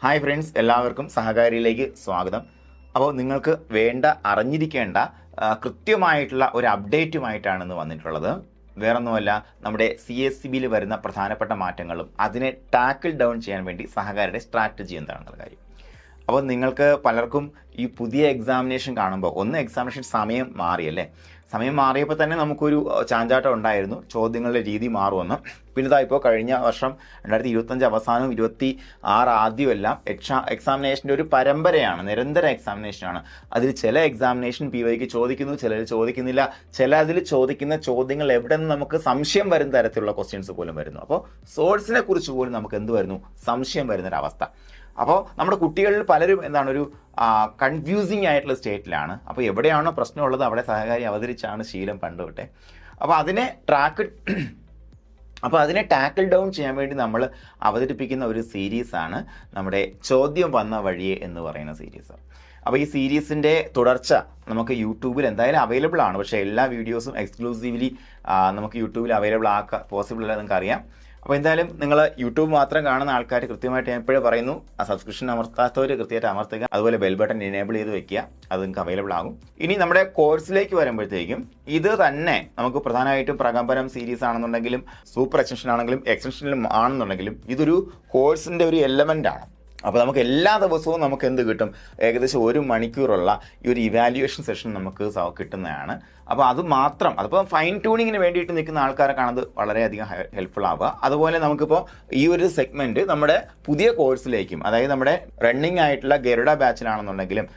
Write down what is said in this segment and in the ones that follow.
Hi friends, എല്ലാവർക്കും സഹകാരിയിലേക്ക് സ്വാഗതം. അപ്പോൾ നിങ്ങൾക്ക് അറിഞ്ഞിരിക്കേണ്ട കൃത്യമായിട്ടുള്ള ഒരു അപ്ഡേറ്റുമായിട്ടാണ് ഇന്ന് വന്നിട്ടുള്ളത്. വേറൊന്നുമല്ല, നമ്മുടെ CSCBയിൽ വരുന്ന പ്രധാനപ്പെട്ട മാറ്റങ്ങളും അതിനെ ടാക്കിൾ ഡൗൺ ചെയ്യാൻ വേണ്ടി സഹകാരിയുടെ സ്ട്രാറ്റജി എന്താണെന്നുള്ള കാര്യം. അപ്പോൾ നിങ്ങൾക്ക് പലർക്കും ഈ പുതിയ എക്സാമിനേഷൻ കാണുമ്പോൾ എക്സാമിനേഷൻ സമയം മാറിയല്ലേ, സമയം മാറിയപ്പോൾ തന്നെ നമുക്കൊരു ചാഞ്ചാട്ടം ഉണ്ടായിരുന്നു, ചോദ്യങ്ങളുടെ രീതി മാറുമെന്ന്. പിന്നെ ഇതാ ഇപ്പോൾ കഴിഞ്ഞ വർഷം 2025 അവസാനവും 26 ആദ്യവും എല്ലാം എക്സാമിനേഷൻ്റെ ഒരു പരമ്പരയാണ്, നിരന്തര എക്സാമിനേഷനാണ്. അതിൽ ചില എക്സാമിനേഷൻ PYക്ക് ചോദിക്കുന്നു, ചിലർ ചോദിക്കുന്നില്ല, അതിൽ ചോദിക്കുന്ന ചോദ്യങ്ങൾ എവിടെ നിന്ന് നമുക്ക് സംശയം വരുന്ന തരത്തിലുള്ള ക്വസ്റ്റ്യൻസ് പോലും വരുന്നു. അപ്പോൾ സോഴ്സിനെ കുറിച്ച് പോലും നമുക്ക് എന്ത് വരുന്നു, സംശയം വരുന്നൊരവസ്ഥ. അപ്പോൾ നമ്മുടെ കുട്ടികളിൽ പലരും ഒരു കൺഫ്യൂസിങ് ആയിട്ടുള്ള സ്റ്റേറ്റിലാണ്. അപ്പോൾ എവിടെയാണോ പ്രശ്നമുള്ളത് അവിടെ സഹകാരി അവതരിച്ചാണ് ശീലം പണ്ടുതൊട്ടെ. അപ്പോൾ അതിനെ ടാക്കിൾ ഡൗൺ ചെയ്യാൻ വേണ്ടി നമ്മൾ അവതരിപ്പിക്കുന്ന ഒരു സീരീസാണ് നമ്മുടെ ചോദ്യം വന്ന വഴിയെ എന്ന് പറയുന്ന സീരീസ്. അപ്പോൾ ഈ സീരീസിൻ്റെ തുടർച്ച നമുക്ക് യൂട്യൂബിൽ എന്തായാലും അവൈലബിൾ ആണ്. പക്ഷേ എല്ലാ വീഡിയോസും എക്സ്ക്ലൂസീവ്ലി നമുക്ക് യൂട്യൂബിൽ അവൈലബിൾ ആക്കാൻ പോസിബിൾ അല്ല, നിങ്ങൾക്ക് അറിയാം. അപ്പോൾ എന്തായാലും നിങ്ങൾ യൂട്യൂബ് മാത്രം കാണുന്ന ആൾക്കാർ കൃത്യമായിട്ട് ഞാൻ എപ്പോഴും പറയുന്നു, ആ സബ്സ്ക്രിപ്ഷൻ അമർത്താത്തവർ കൃത്യമായിട്ട് അമർത്തുക, അതുപോലെ ബെൽ ബട്ടൺ എനേബിൾ ചെയ്ത് വെക്കുക, അത് നിങ്ങൾക്ക് അവൈലബിൾ ആകും. ഇനി നമ്മുടെ കോഴ്സിലേക്ക് വരുമ്പോഴത്തേക്കും ഇത് തന്നെ നമുക്ക് പ്രധാനമായിട്ടും പ്രകമ്പനം സീരീസ് ആണെന്നുണ്ടെങ്കിലും സൂപ്പർ എക്സ്റ്റൻഷൻ ആണെങ്കിലും എക്സ്റ്റൻഷനിലും ആണെന്നുണ്ടെങ്കിലും ഇതൊരു കോഴ്സിൻ്റെ ഒരു എലമെൻ്റ് ആണ്. അപ്പോൾ നമുക്ക് എല്ലാ ദിവസവും നമുക്ക് എന്ത് കിട്ടും, ഏകദേശം 1 മണിക്കൂറുള്ള ഈ ഒരു ഇവാലുവേഷൻ സെഷൻ നമുക്ക് കിട്ടുന്നതാണ്. അപ്പോൾ അത് മാത്രം, അതിപ്പോൾ ഫൈൻ ട്യൂണിങ്ങിന് വേണ്ടിയിട്ട് നിൽക്കുന്ന ആൾക്കാരെ കാണുന്നത് വളരെയധികം ഹെൽപ്ഫുൾ ആവുക. അതുപോലെ നമുക്കിപ്പോൾ ഈ ഒരു സെഗ്മെൻറ്റ് നമ്മുടെ പുതിയ കോഴ്സിലേക്കും, അതായത് നമ്മുടെ റണ്ണിങ് ആയിട്ടുള്ള ഗരുഡ ബാച്ചിലാണെന്നുണ്ടെങ്കിലും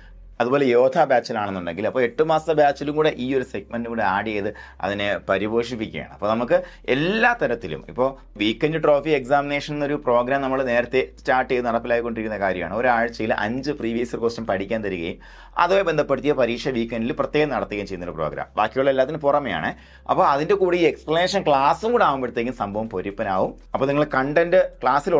അതുപോലെ യോധ ബാച്ചിലാണെന്നുണ്ടെങ്കിൽ, അപ്പോൾ 8 മാസത്തെ ബാച്ചിലും കൂടെ ഈ ഒരു സെഗ്മെൻറ്റും കൂടെ ആഡ് ചെയ്ത് അതിനെ പരിപോഷിപ്പിക്കുകയാണ്. അപ്പോൾ നമുക്ക് എല്ലാ തരത്തിലും ഇപ്പോൾ വീക്കെൻഡ് ട്രോഫി എക്സാമിനേഷൻ എന്നൊരു പ്രോഗ്രാം നമ്മൾ നേരത്തെ സ്റ്റാർട്ട് ചെയ്ത് നടപ്പിലായിക്കൊണ്ടിരിക്കുന്ന കാര്യമാണ്. ഒരാഴ്ചയിൽ 5 പ്രീവിയസ് ക്വസ്റ്റ്യൻ പഠിക്കാൻ തരികയും അതുമായി ബന്ധപ്പെടുത്തിയ പരീക്ഷ വീക്കെൻഡിൽ പ്രത്യേകം നടത്തുകയും ചെയ്യുന്നൊരു പ്രോഗ്രാം. ബാക്കിയുള്ള എല്ലാത്തിനും പുറമെയാണ്. അപ്പോൾ അതിൻ്റെ കൂടെ ഈ എക്സ്പ്ലനേഷൻ ക്ലാസ്സും കൂടെ ആകുമ്പോഴത്തേക്കും സംഭവം പൊരിപ്പനാവും. അപ്പോൾ നിങ്ങൾ കണ്ടന്റ് ക്ലാസ്സിൽ